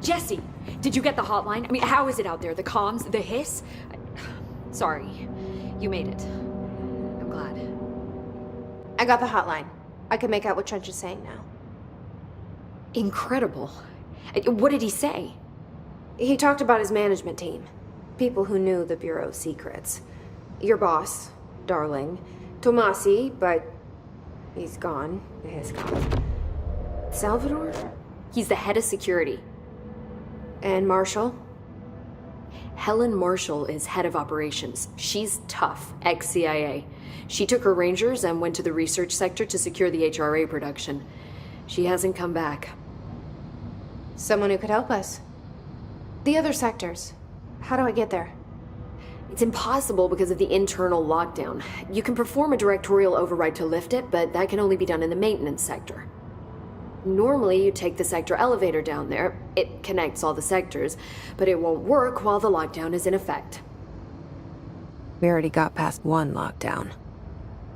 Jesse, did you get the hotline? I mean, how is it out there? The comms, the hiss? Sorry, you made it. I'm glad. I got the hotline. I can make out what Trench is saying now. Incredible. What did he say? He talked about his management team. People who knew the Bureau's secrets. Your boss, Darling. Tomasi, but he's gone. His gone. Salvador? He's the head of security. And Marshall? Helen Marshall is head of operations. She's tough, ex-CIA. She took her Rangers and went to the research sector to secure the HRA production. She hasn't come back. Someone who could help us. The other sectors. How do I get there? It's impossible because of the internal lockdown. You can perform a directorial override to lift it, but that can only be done in the maintenance sector. Normally, you take the sector elevator down there. It connects all the sectors, but it won't work while the lockdown is in effect. We already got past one lockdown.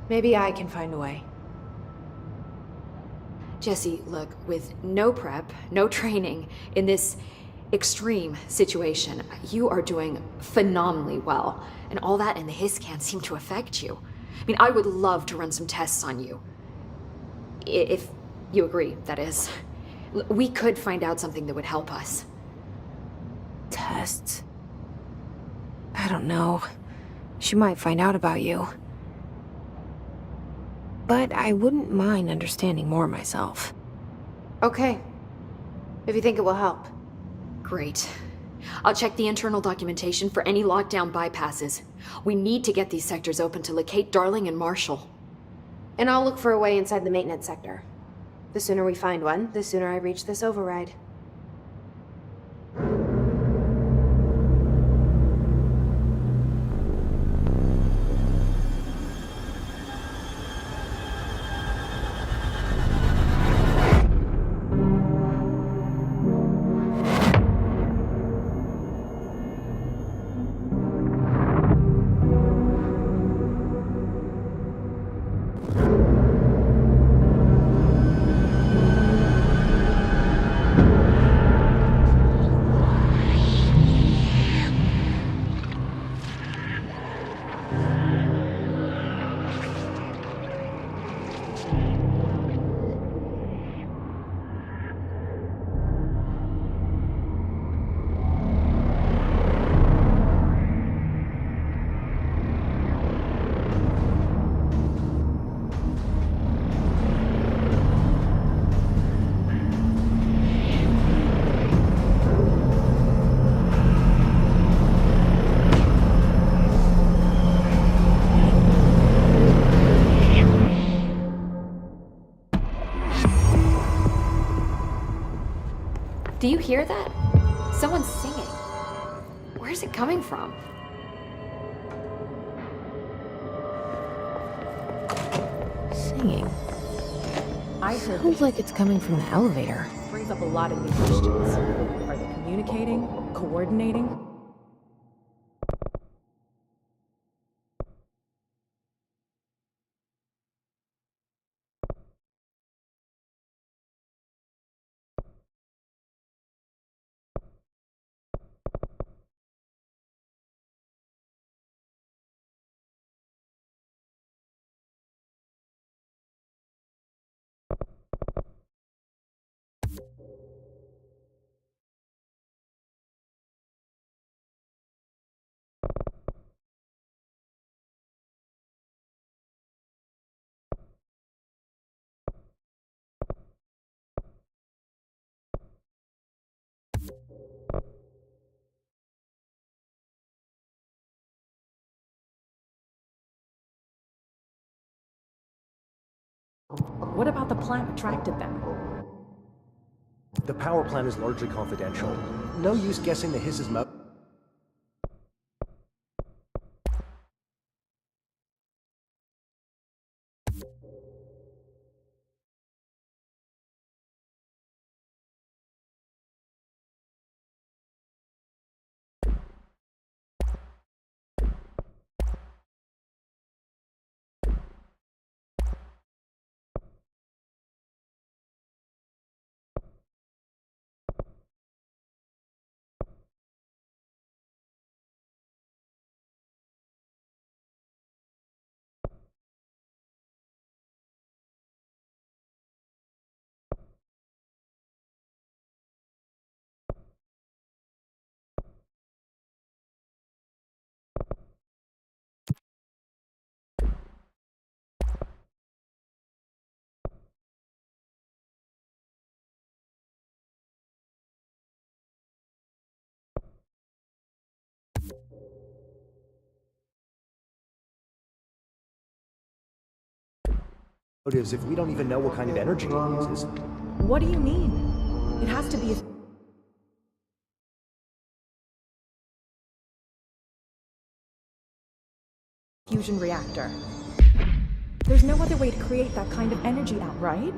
Maybe I can find a way. Jesse, look, with no prep, no training, in this extreme situation, you are doing phenomenally well. And all that and the hiss can't seem to affect you. I mean, I would love to run some tests on you. If you agree, that is. We could find out something that would help us. Tests? I don't know. She might find out about you. But I wouldn't mind understanding more myself. Okay. If you think it will help. Great. I'll check the internal documentation for any lockdown bypasses. We need to get these sectors open to locate Darling and Marshall. And I'll look for a way inside the maintenance sector. The sooner we find one, the sooner I reach this override. Do you hear that? Someone's singing. Where's it coming from? Singing. I heard Sounds like it's coming from the elevator. brings up a lot of new questions. Are they communicating? Coordinating? What about the plant attracted them? The power plant is largely confidential. No use guessing the hiss's motive. Motives if we don't even know what kind of energy it uses. What do you mean? It has to be a fusion reactor. There's no other way to create that kind of energy outright.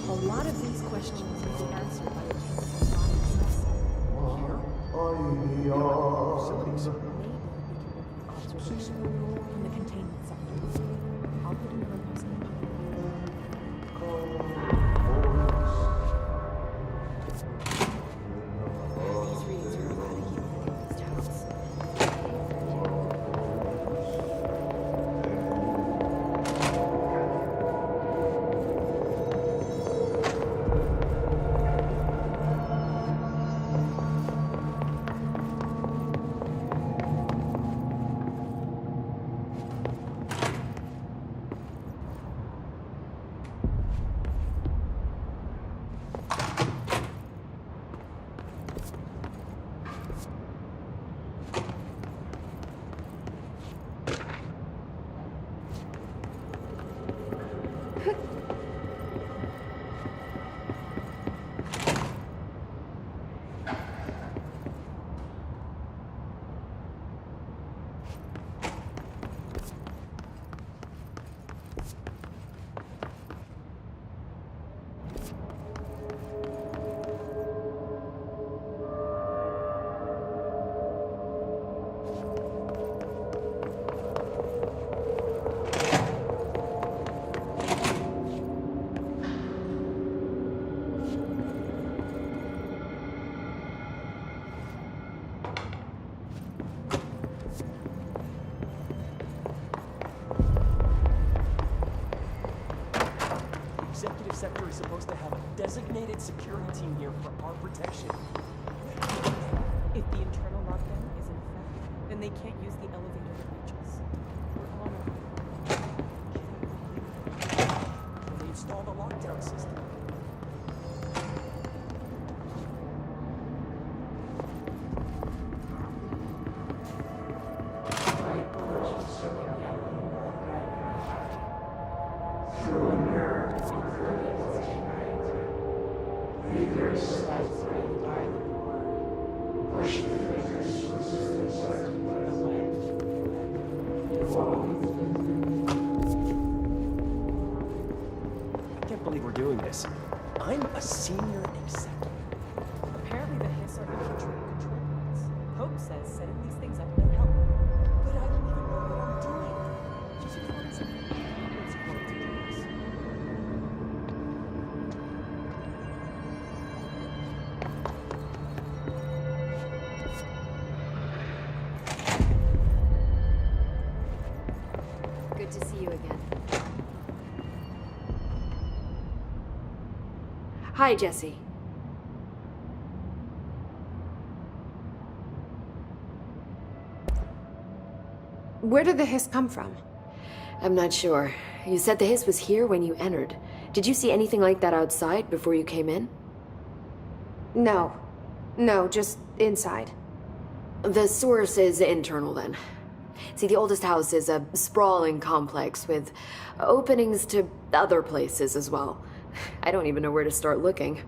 A lot of these questions will be answered by the Facilities. observation in the containment sector. I'll put in a request. These readings are erratic even within these towns. Executive sector is supposed to have a designated security team here for our protection. If the internal lockdown is in effect, then they can't use the elevator that reaches. We're on our way. When they install the lockdown system. I can't believe we're doing this. I'm a senior executive. Apparently the Hiss are infiltrating control points. Hope says setting these things up will help. But I don't even know what I'm doing. Just wanted some support to do this. Good to see you again. Hi, Jesse. Where did the hiss come from? I'm not sure. You said the hiss was here when you entered. Did you see anything like that outside before you came in? No. No, just inside. The source is internal then. See, the oldest house is a sprawling complex with openings to other places as well. I don't even know where to start looking.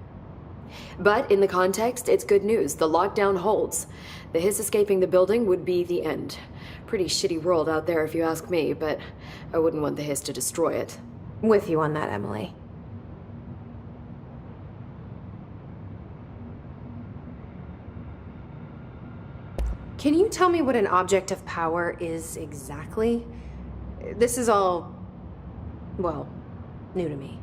But in the context, it's good news. The lockdown holds. The hiss escaping the building would be the end. Pretty shitty world out there if you ask me, but I wouldn't want the hiss to destroy it. With you on that, Emily. Can you tell me what an object of power is exactly? This is all, well, new to me.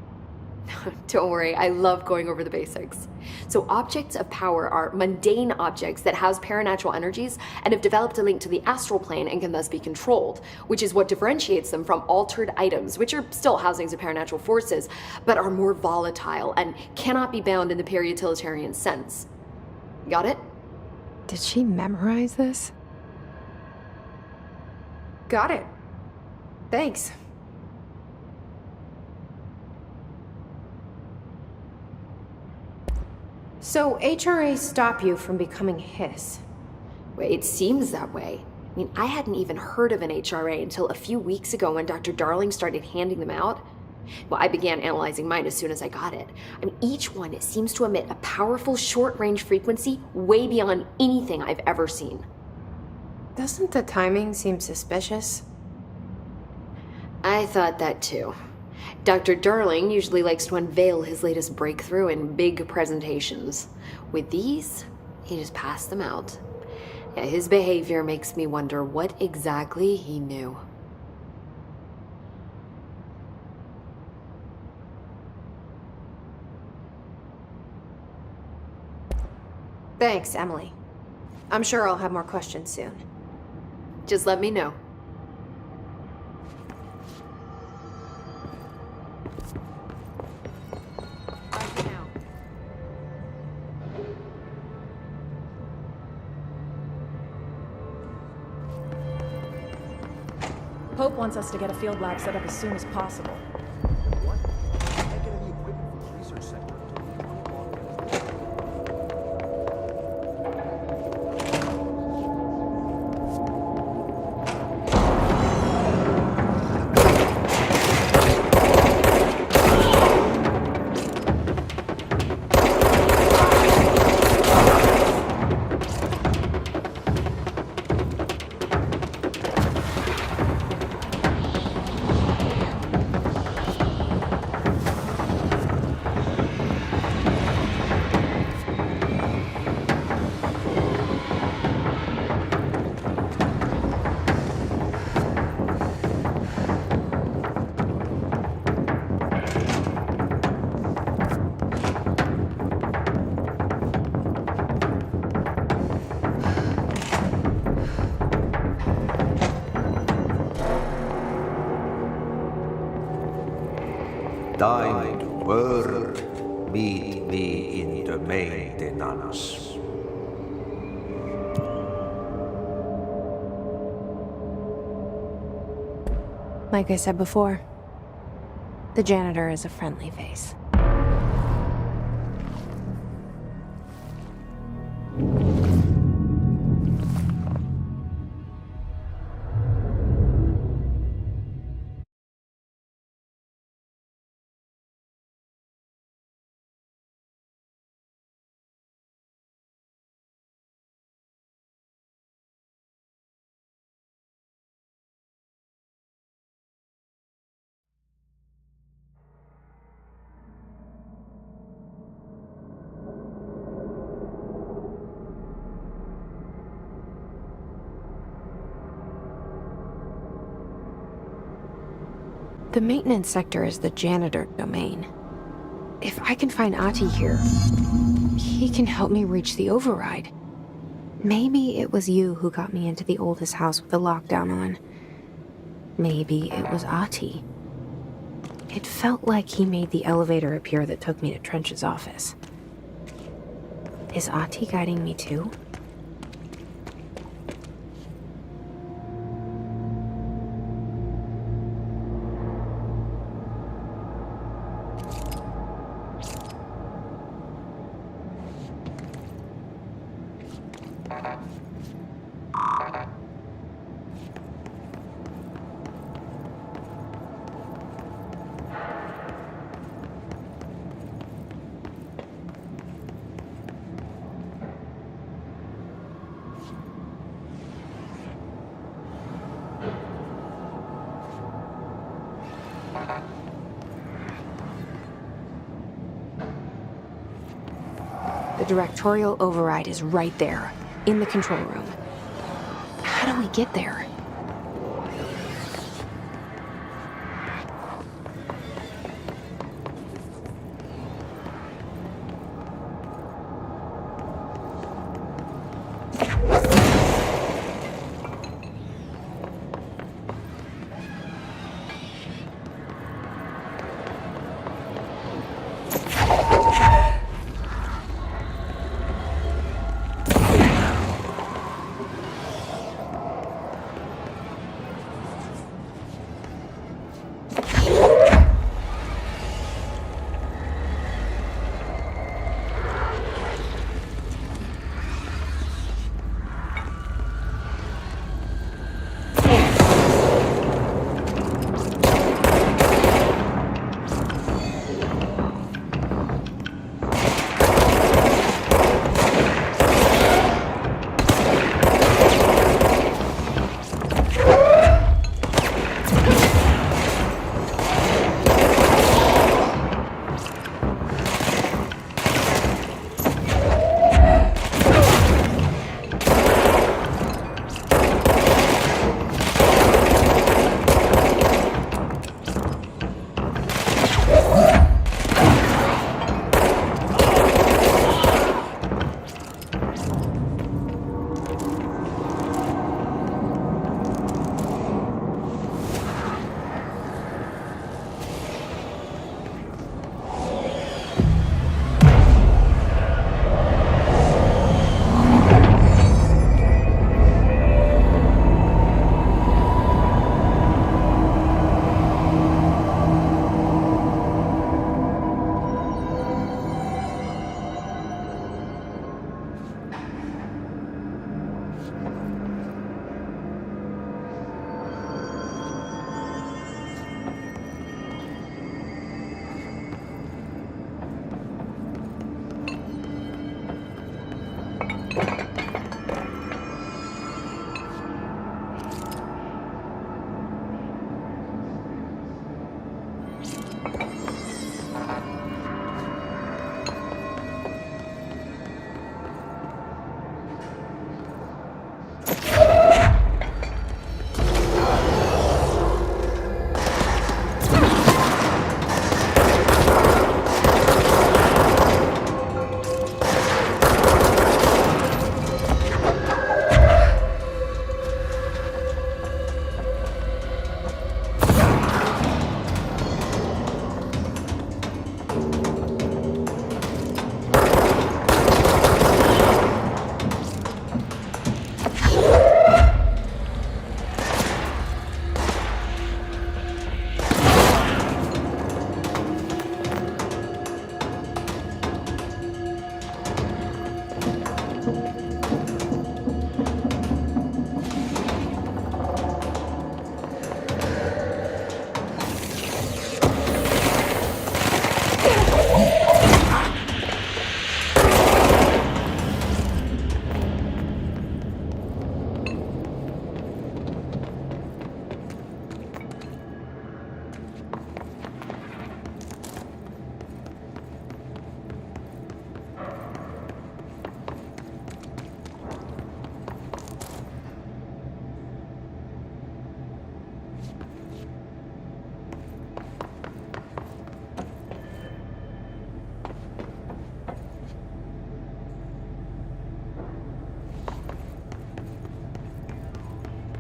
Don't worry, I love going over the basics. So objects of power are mundane objects that house paranatural energies and have developed a link to the astral plane and can thus be controlled, which is what differentiates them from altered items, which are still housings of paranatural forces, but are more volatile and cannot be bound in the pure utilitarian sense. Got it? Did she memorize this? Got it. Thanks. So HRA stop you from becoming Hiss? Well, it seems that way. I mean, I hadn't even heard of an HRA until a few weeks ago when Dr. Darling started handing them out. Well, I began analyzing mine as soon as I got it. I mean, each one seems to emit a powerful short-range frequency way beyond anything I've ever seen. Doesn't the timing seem suspicious? I thought that too. Dr. Darling usually likes to unveil his latest breakthrough in big presentations. With these, he just passed them out. Yeah, his behavior makes me wonder what exactly he knew. Thanks, Emily. I'm sure I'll have more questions soon. Just let me know. Bye for now. Pope wants us to get a field lab set up as soon as possible. What? I can't get any equipment from the research center until we unlock it. Thine word meet me in the maintenance. Like I said before, the janitor is a friendly face. The maintenance sector is the janitor domain. If I can find Ahti here, he can help me reach the override. Maybe it was you who got me into the oldest house with the lockdown on. Maybe it was Ahti. It felt like he made the elevator appear that took me to Trench's office. Is Ahti guiding me too? The directorial override is right there, in the control room. How do we get there?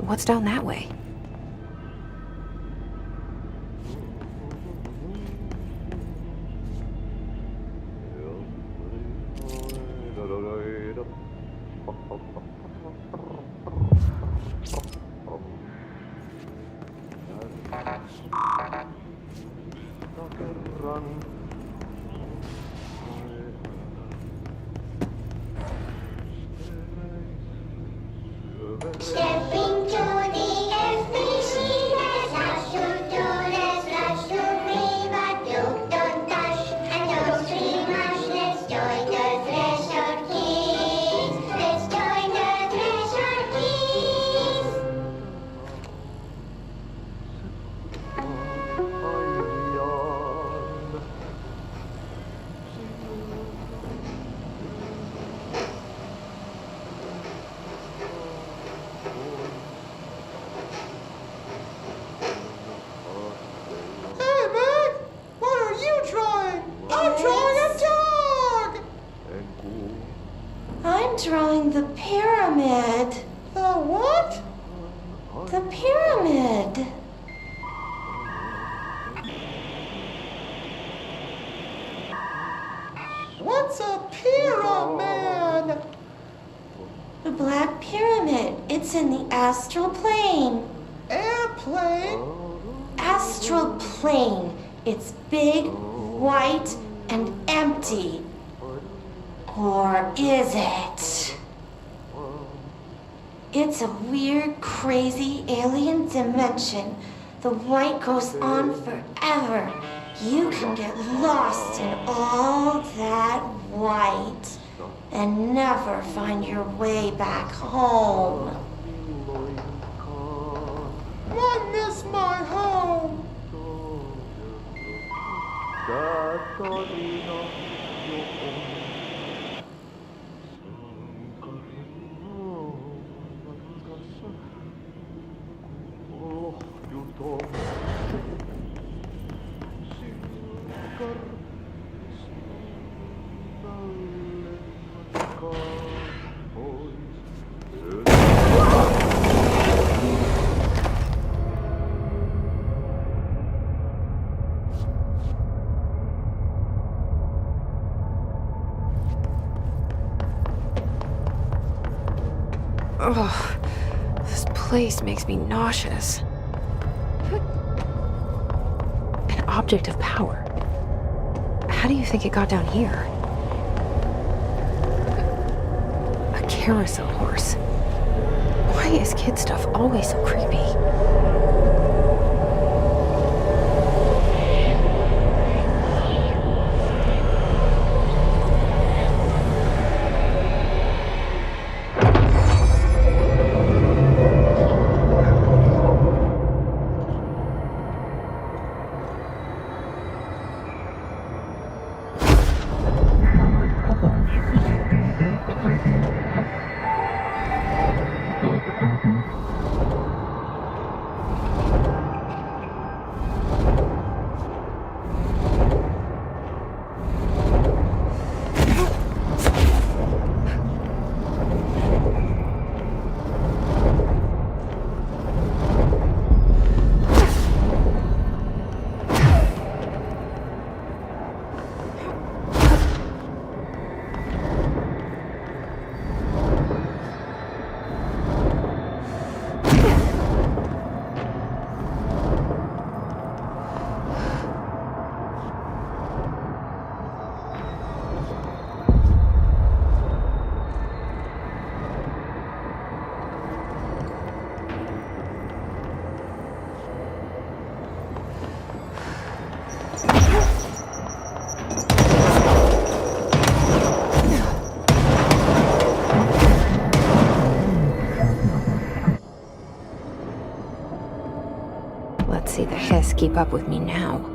What's down that way? I'm drawing the pyramid. The what? The pyramid. What's a pyramid? The Black Pyramid. It's in the astral plane. Airplane? Astral plane. It's big, white, and empty. Or is it? It's a weird, crazy alien dimension. The white goes on forever. You can get lost in all that white and never find your way back home. I miss my home. Ugh, this place makes me nauseous. An object of power. How do you think it got down here? A carousel horse. Why is kid stuff always so creepy? Let's see the Hiss keep up with me now.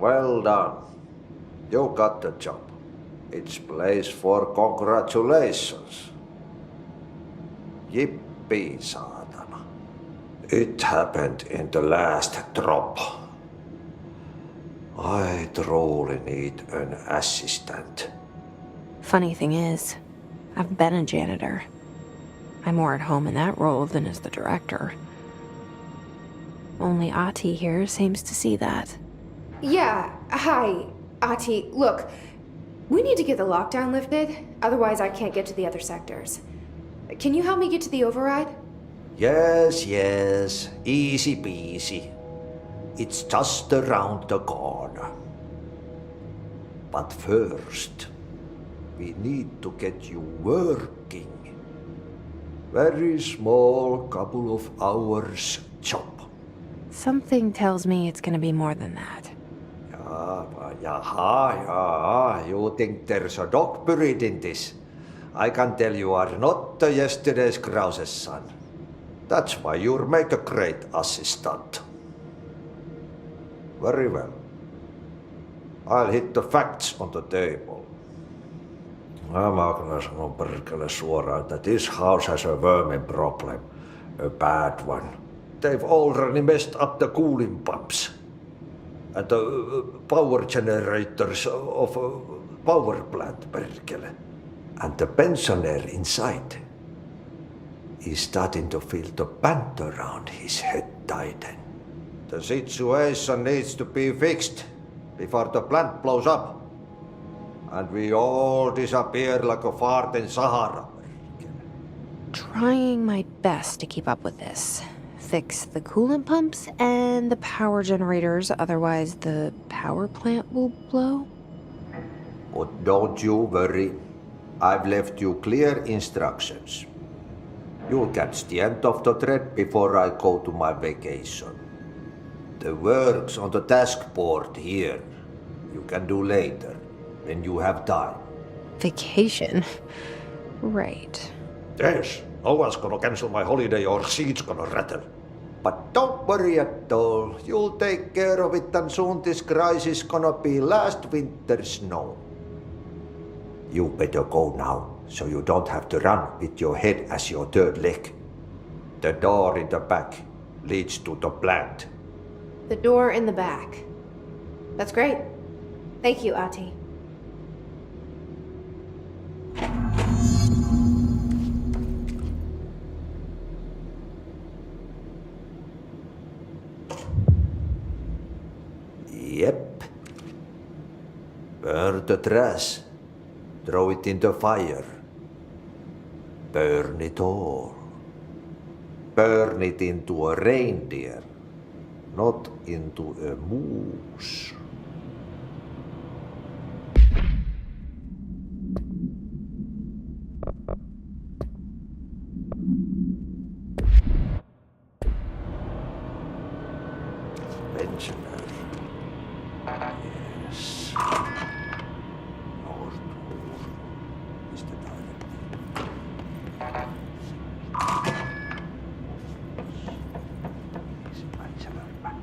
Well done. You got the job. It's place for congratulations. Yippee, saatana. It happened in the last drop. I truly need an assistant. Funny thing is, I've been a janitor. I'm more at home in that role than as the director. Only Ahti here seems to see that. Yeah, hi, Ahti. Look, we need to get the lockdown lifted, otherwise I can't get to the other sectors. Can you help me get to the override? Yes, yes. Easy peasy. It's just around the corner. But first, we need to get you working. Very small, couple of hours job. Something tells me it's gonna be more than that. Jaha, you think there's a dog buried in this? I can tell you are not yesterday's Krause's son. That's why you'll make a great assistant. Very well. I'll hit the facts on the table. Mä kyllä sanon perkele suoraan, that this house has a vermin problem. A bad one. They've already messed up the cooling pumps. And the power generators of a power plant, perkele. And the pensioner inside is starting to feel the band around his head tighten. The situation needs to be fixed before the plant blows up. And we all disappear like a fart in Sahara. Trying my best to keep up with this. Fix the coolant pumps and the power generators, otherwise the power plant will blow. But don't you worry. I've left you clear instructions. You'll catch the end of the thread before I go to my vacation. The work's on the task board here. You can do later, when you have time. Vacation? Right. Yes, no one's gonna cancel my holiday or seat's gonna rattle. But don't worry at all. You'll take care of it and soon this crisis gonna be last winter's snow. You better go now, so you don't have to run with your head as your third leg. The door in the back leads to the plant. The door in the back. That's great. Thank you, Ahti. Yep. Burn the trash. Throw it in the fire. Burn it all. Burn it into a reindeer, not into a moose. Pensioner. Yes. Northmoor is the director. His bachelor back.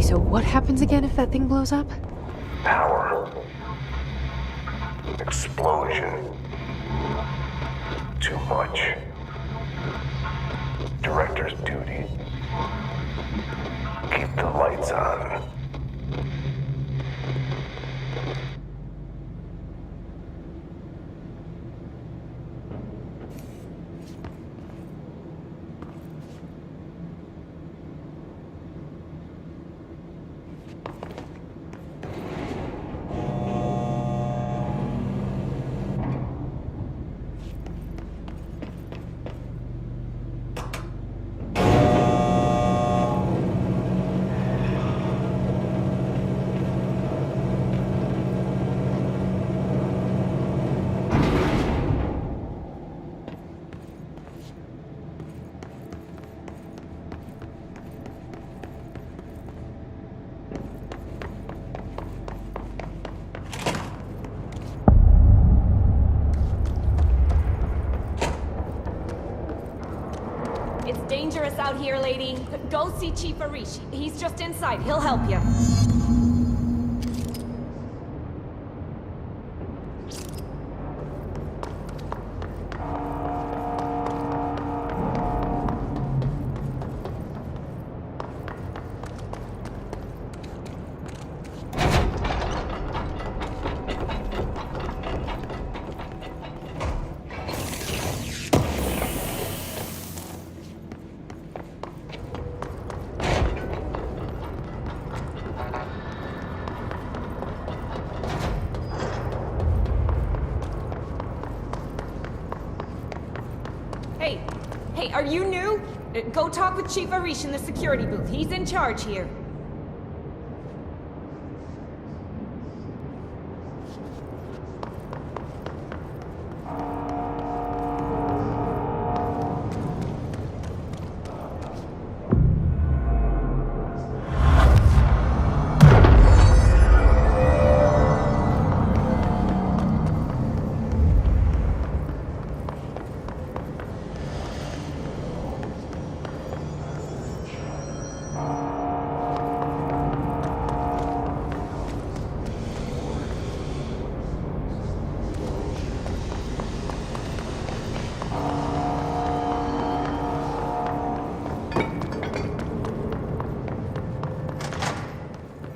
so what happens again if that thing blows up? Power. Explosion. Too much. Director's duty. Keep the lights on. It's dangerous out here, lady. Go see Chief Arish. He's just inside. He'll help you. Hey, are you new? Go talk with Chief Arish in the security booth. He's in charge here.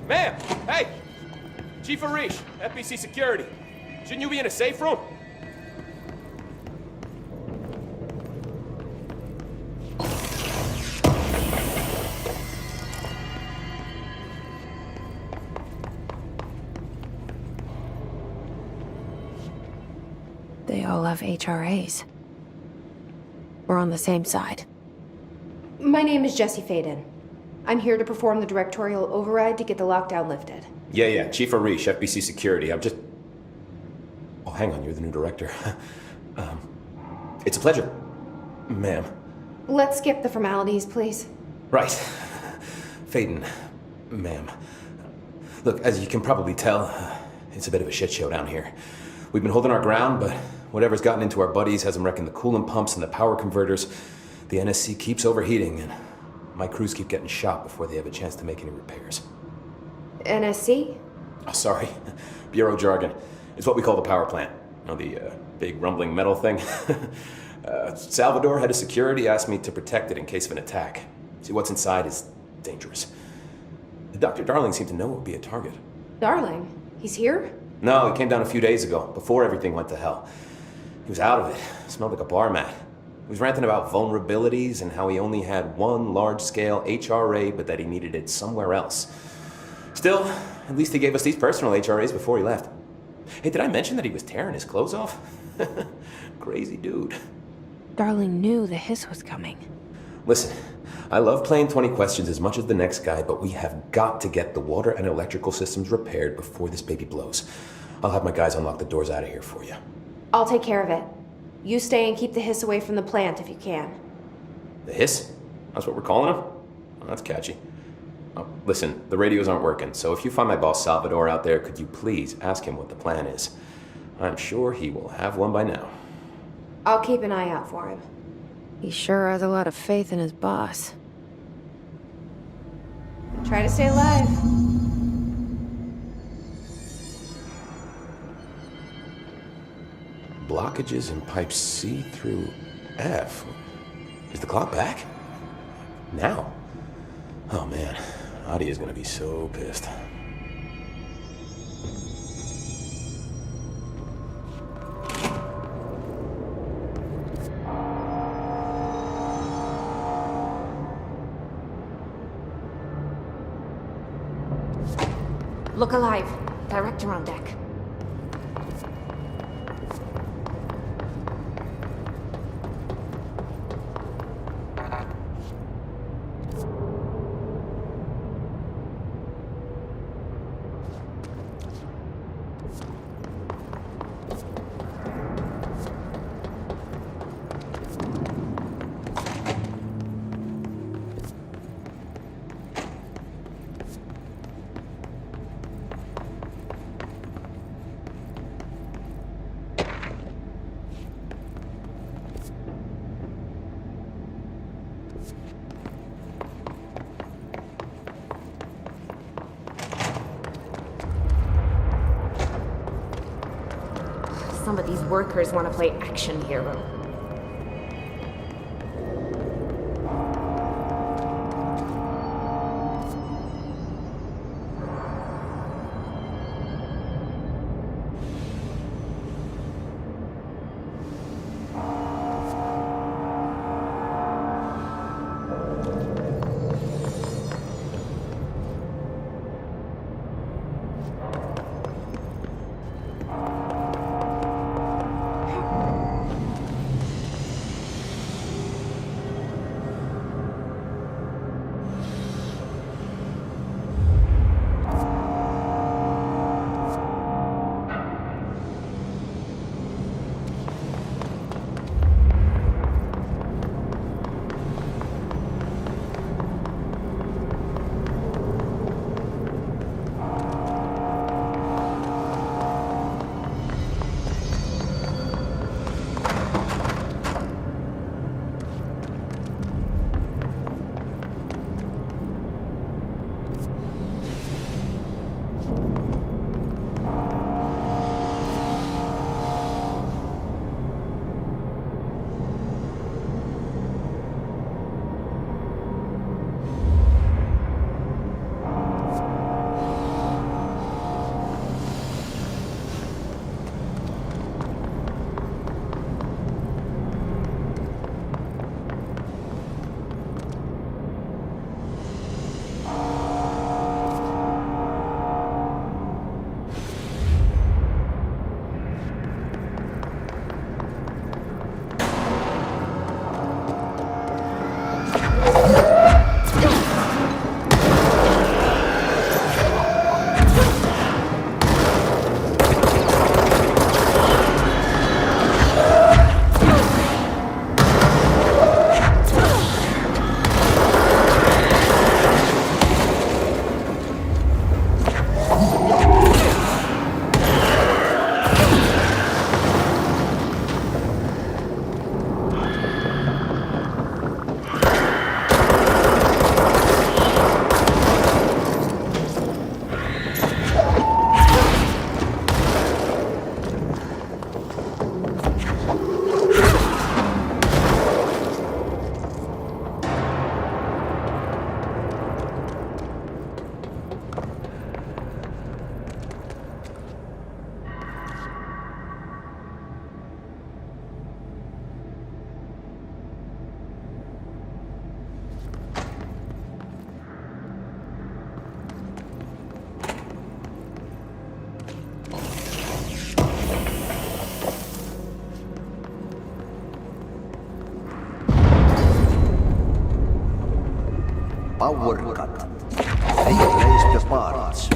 Ma'am! Hey! Chief Arish, FBC Security. Shouldn't you be in a safe room? They all have HRAs. We're on the same side. My name is Jesse Faden. I'm here to perform the directorial override to get the lockdown lifted. Yeah, Chief Arish, FBC Security. I'm just... Oh, hang on, you're the new director. It's a pleasure, ma'am. Let's skip the formalities, please. Right. Faden, ma'am. Look, as you can probably tell, it's a bit of a shit show down here. We've been holding our ground, but whatever's gotten into our buddies has them wrecking the coolant pumps and the power converters. The NSC keeps overheating, and my crews keep getting shot before they have a chance to make any repairs. NSC? Oh, sorry. Bureau jargon. It's what we call the power plant. You know, the big rumbling metal thing? Salvador, head of security, asked me to protect it in case of an attack. See, what's inside is dangerous. Dr. Darling seemed to know it would be a target. Darling? He's here? No, he came down a few days ago, before everything went to hell. He was out of it. Smelled like a bar mat. He was ranting about vulnerabilities and how he only had one large-scale HRA, but that he needed it somewhere else. Still, at least he gave us these personal HRAs before he left. Hey, did I mention that he was tearing his clothes off? Crazy dude. Darling knew the hiss was coming. Listen, I love playing 20 questions as much as the next guy, but we have got to get the water and electrical systems repaired before this baby blows. I'll have my guys unlock the doors out of here for you. I'll take care of it. You stay and keep the hiss away from the plant if you can. The hiss? That's what we're calling him? Oh, that's catchy. Oh, listen, the radios aren't working, so if you find my boss Salvador out there, could you please ask him what the plan is? I'm sure he will have one by now. I'll keep an eye out for him. He sure has a lot of faith in his boss. Try to stay alive. Blockages in pipes C through F. Is the clock back? Now? Oh man, Adi is gonna be so pissed. Look alive. Director on deck. Some of these workers want to play action hero. Power cut. They placed the parts.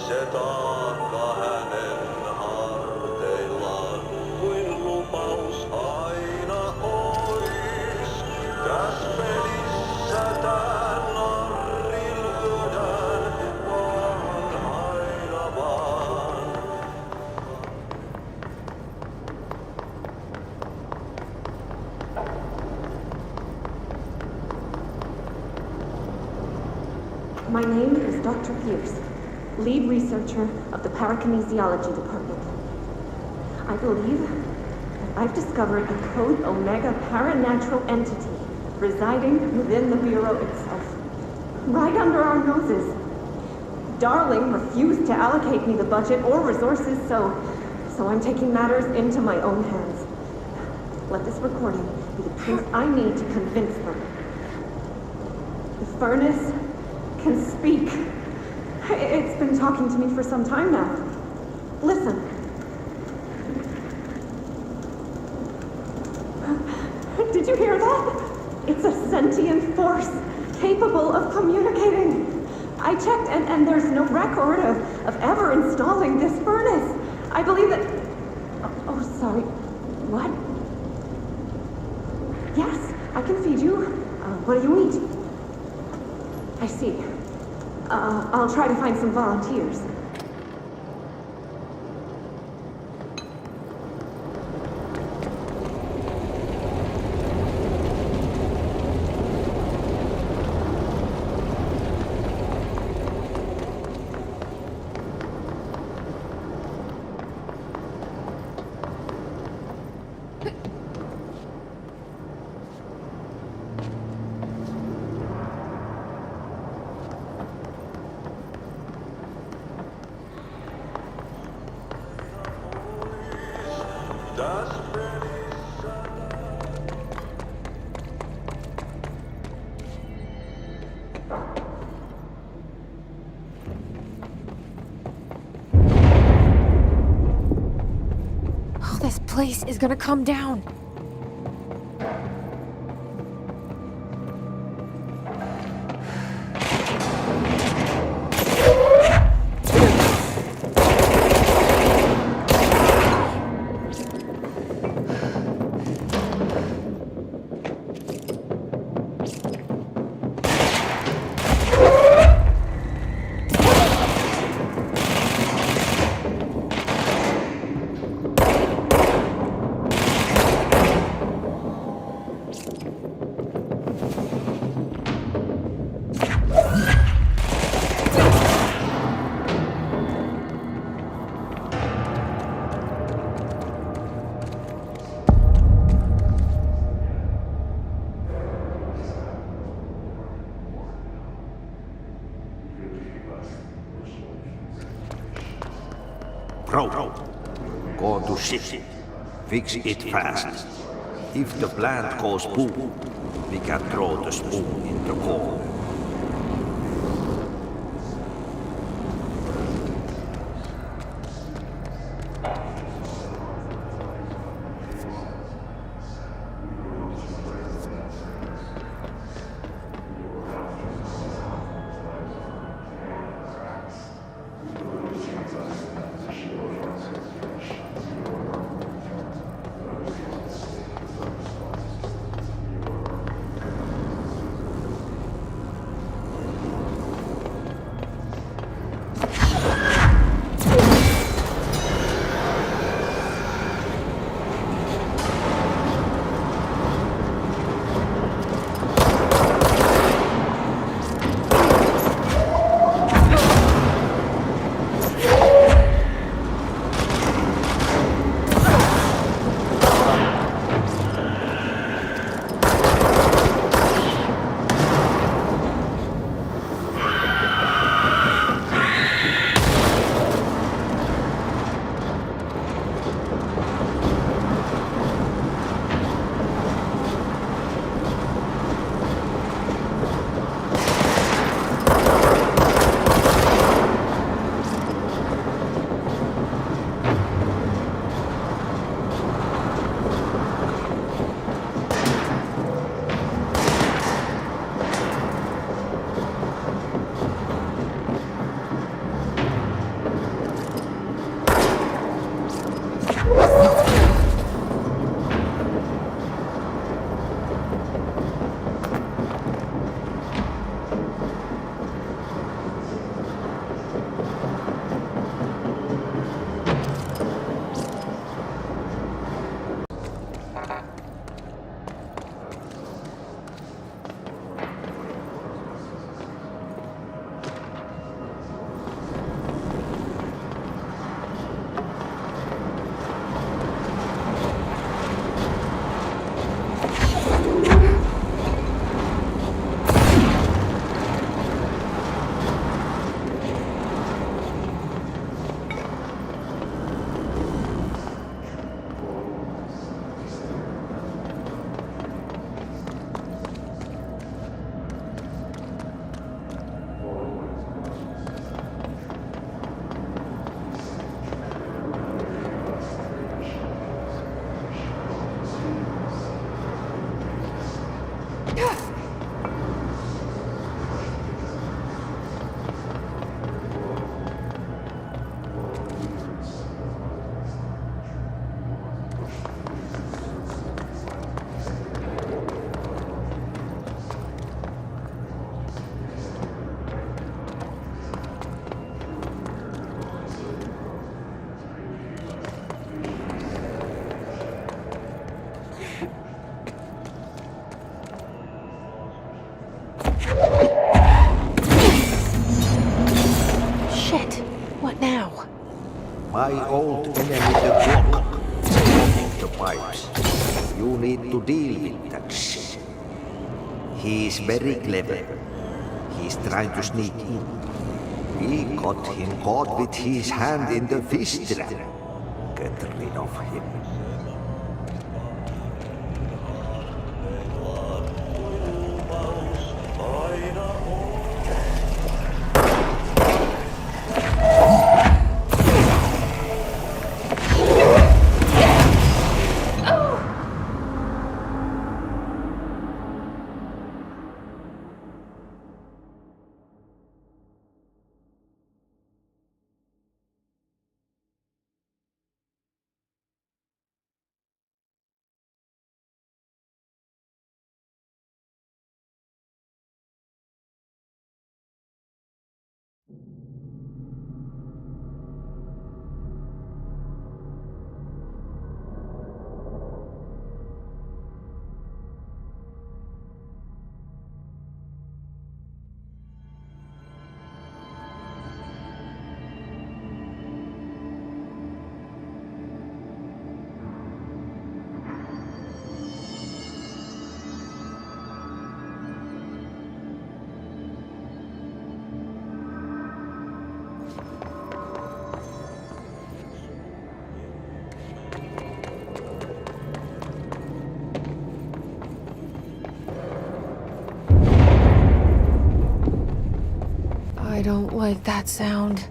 Se taakka hänen harteillaan, kuin lupaus aina ois. Täs pelissä tän narri lyödään, vaan aina vaan. My name is Dr. Pierce, lead researcher of the Parakinesiology Department. I believe that I've discovered a Code Omega paranatural entity residing within the Bureau itself, right under our noses. Darling refused to allocate me the budget or resources, so I'm taking matters into my own hands. Let this recording be the proof I need to convince them. The furnace can speak. It's been talking to me for some time now. Listen. Did you hear that? It's a sentient force capable of communicating. I checked and there's no record of ever installing this furnace. I believe that... Oh, sorry. What? Yes, I can feed you. What do you eat? I see. I'll try to find some volunteers. Oh, this place is gonna come down. Bro, go to ship. Fix it fast. If the plant goes boom, we can throw the spoon in the core. My old enemy, the clock, blocking the pipes. You need to deal with that shit. He's very clever. He's trying to sneak in. We got him caught with his hand in the fish trap. Get rid of him. I don't like that sound.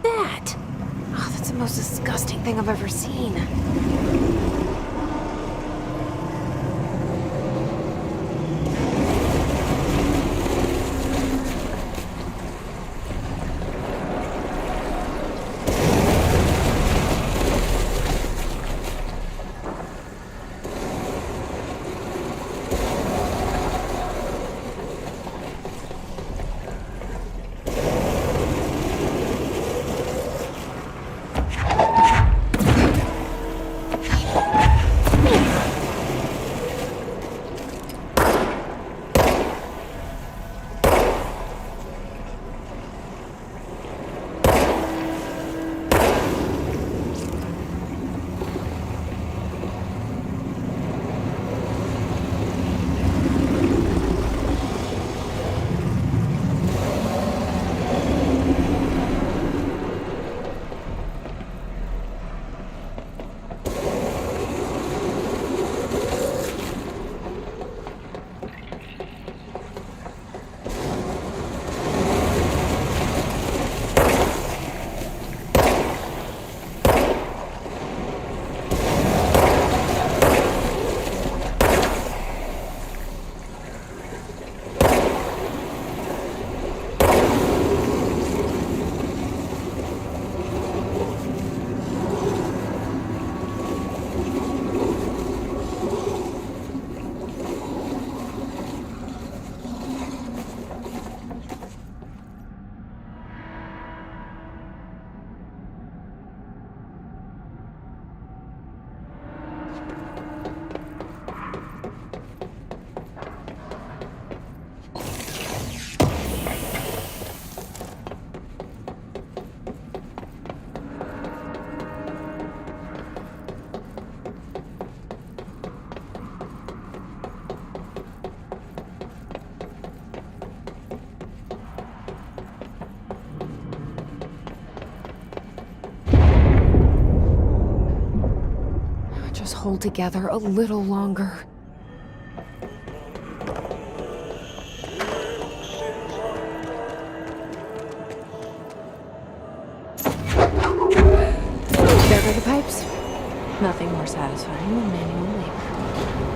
that? Oh, that's the most disgusting thing I've ever seen. Just hold together a little longer. There go the pipes. Nothing more satisfying than manual labor.